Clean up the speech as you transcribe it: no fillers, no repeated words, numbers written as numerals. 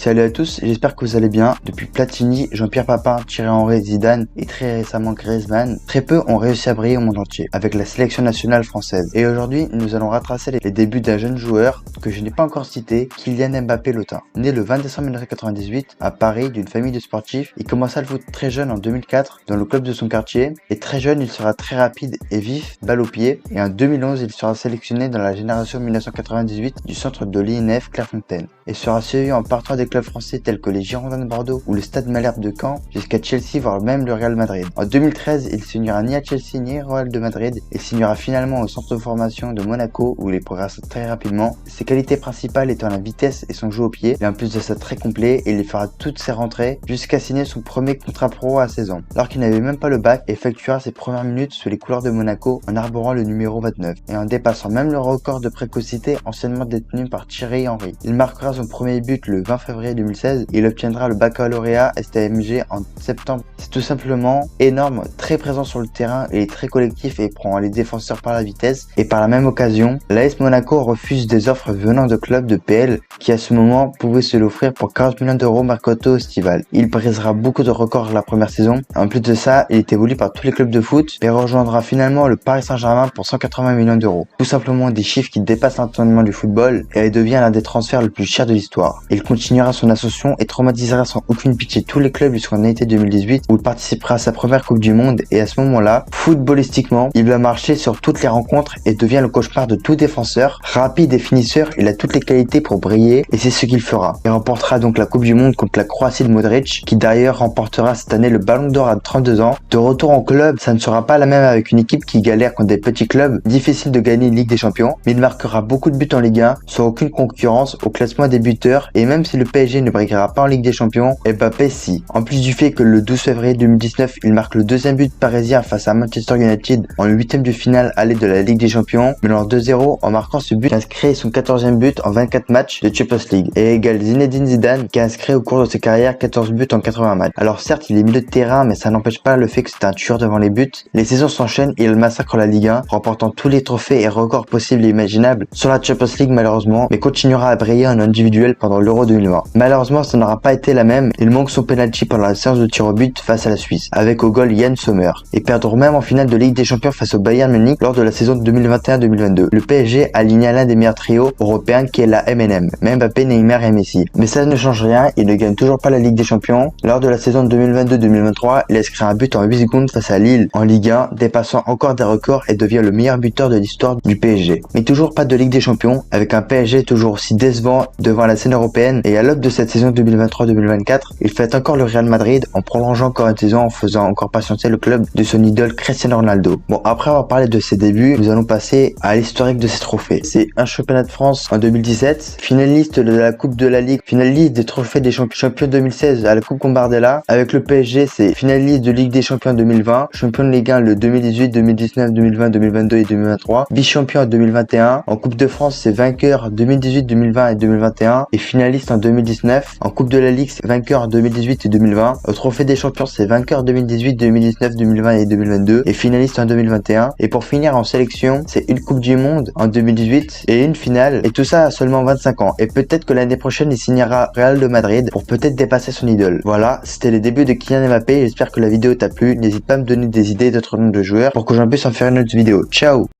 Salut à tous, j'espère que vous allez bien. Depuis Platini, Jean-Pierre Papin, Thierry Henry, Zidane et très récemment Griezmann, très peu ont réussi à briller au monde entier avec la sélection nationale française. Et aujourd'hui, nous allons retracer les débuts d'un jeune joueur que je n'ai pas encore cité, Kylian Mbappé Lotin. Né le 20 décembre 1998 à Paris d'une famille de sportifs, il commença le foot très jeune en 2004 dans le club de son quartier. Et très jeune, il sera très rapide et vif, balle au pied. Et en 2011, il sera sélectionné dans la génération 1998 du centre de l'INF Clairefontaine et sera suivi en partant des clubs français tels que les Girondins de Bordeaux ou le Stade Malherbe de Caen jusqu'à Chelsea, voire même le Real Madrid. En 2013, il signera ni à Chelsea ni au Real de Madrid et signera finalement au centre de formation de Monaco où il progresse très rapidement. Ses qualités principales étant la vitesse et son jeu au pied, et en plus de ça très complet, et il fera toutes ses rentrées jusqu'à signer son premier contrat pro à 16 ans. Alors qu'il n'avait même pas le bac, effectuera ses premières minutes sous les couleurs de Monaco en arborant le numéro 29 et en dépassant même le record de précocité anciennement détenu par Thierry Henry. Il marquera son premier but le 20 février 2016 et il obtiendra le baccalauréat STMG en septembre. C'est tout simplement énorme, très présent sur le terrain, il est très collectif et prend les défenseurs par la vitesse. Et par la même occasion, l'AS Monaco refuse des offres venant de clubs de PL qui à ce moment pouvaient se l'offrir pour 40 millions d'euros mercato estival. Il brisera beaucoup de records la première saison. En plus de ça, il est évolué par tous les clubs de foot et rejoindra finalement le Paris Saint-Germain pour 180 millions d'euros. Tout simplement des chiffres qui dépassent l'entendement du football et devient l'un des transferts le plus cher de l'histoire. Il continuera son ascension et traumatisera sans aucune pitié tous les clubs jusqu'en été 2018 où il participera à sa première Coupe du Monde et à ce moment-là, footballistiquement, il va marcher sur toutes les rencontres et devient le cauchemar de tout défenseur. Rapide et finisseur, il a toutes les qualités pour briller et c'est ce qu'il fera. Il remportera donc la Coupe du Monde contre la Croatie de Modric qui d'ailleurs remportera cette année le Ballon d'Or à 32 ans. De retour en club, ça ne sera pas la même avec une équipe qui galère contre des petits clubs. Difficile de gagner une Ligue des Champions, mais il marquera beaucoup de buts en Ligue 1 sans aucune concurrence au classement des buteurs et même si le PSG ne brillera pas en Ligue des Champions, Mbappé si. En plus du fait que le 12 février 2019, il marque le deuxième but parisien face à Manchester United en huitième de finale aller de la Ligue des Champions, menant 2-0 en marquant ce but qui inscrit son 14e but en 24 matchs de Champions League et égale Zinedine Zidane qui a inscrit au cours de sa carrière 14 buts en 80 matchs. Alors certes, il est milieu de terrain, mais ça n'empêche pas le fait que c'est un tueur devant les buts. Les saisons s'enchaînent et il massacre la Ligue 1, remportant tous les trophées et records possibles et imaginables sur la Champions League malheureusement, mais continuera à briller en individuel pendant l'Euro 2020. Malheureusement, ça n'aura pas été la même. Il manque son penalty pendant la séance de tir au but face à la Suisse, avec au goal Yann Sommer, et perdre même en finale de Ligue des Champions face au Bayern Munich lors de la saison 2021-2022. Le PSG aligna l'un des meilleurs trios européens qui est la MNM, Mbappé, Neymar et Messi. Mais ça ne change rien, il ne gagne toujours pas la Ligue des Champions. Lors de la saison 2022-2023, il inscrit un but en 8 secondes face à Lille en Ligue 1, dépassant encore des records et devient le meilleur buteur de l'histoire du PSG. Mais toujours pas de Ligue des Champions, avec un PSG toujours aussi décevant devant la scène européenne, et à l'aube de cette saison 2023-2024, il fait encore le Real Madrid en prolongeant encore une saison en faisant encore patienter le club de son idole Cristiano Ronaldo. Bon, après avoir parlé de ses débuts, nous allons passer à l'historique de ses trophées. C'est un championnat de France en 2017, finaliste de la Coupe de la Ligue, finaliste des trophées des champions 2016 à la Coupe Gambardella. Avec le PSG, c'est finaliste de Ligue des Champions 2020, champion de Ligue 1 le 2018, 2019, 2020, 2022 et 2023, vice-champion en 2021. En Coupe de France, c'est vainqueur 2018, 2020 et 2021 et finaliste en 2019. En Coupe de la Ligue, c'est vainqueur en 2018 et 2020. Au Trophée des Champions, c'est vainqueur 2018, 2019, 2020 et 2022 et finaliste en 2021. Et pour finir en sélection, c'est une Coupe du Monde en 2018 et une finale. Et tout ça à seulement 25 ans. Et peut-être que l'année prochaine, il signera Real de Madrid pour peut-être dépasser son idole. Voilà, c'était les débuts de Kylian Mbappé. J'espère que la vidéo t'a plu. N'hésite pas à me donner des idées d'autres noms de joueurs pour que j'en puisse en faire une autre vidéo. Ciao!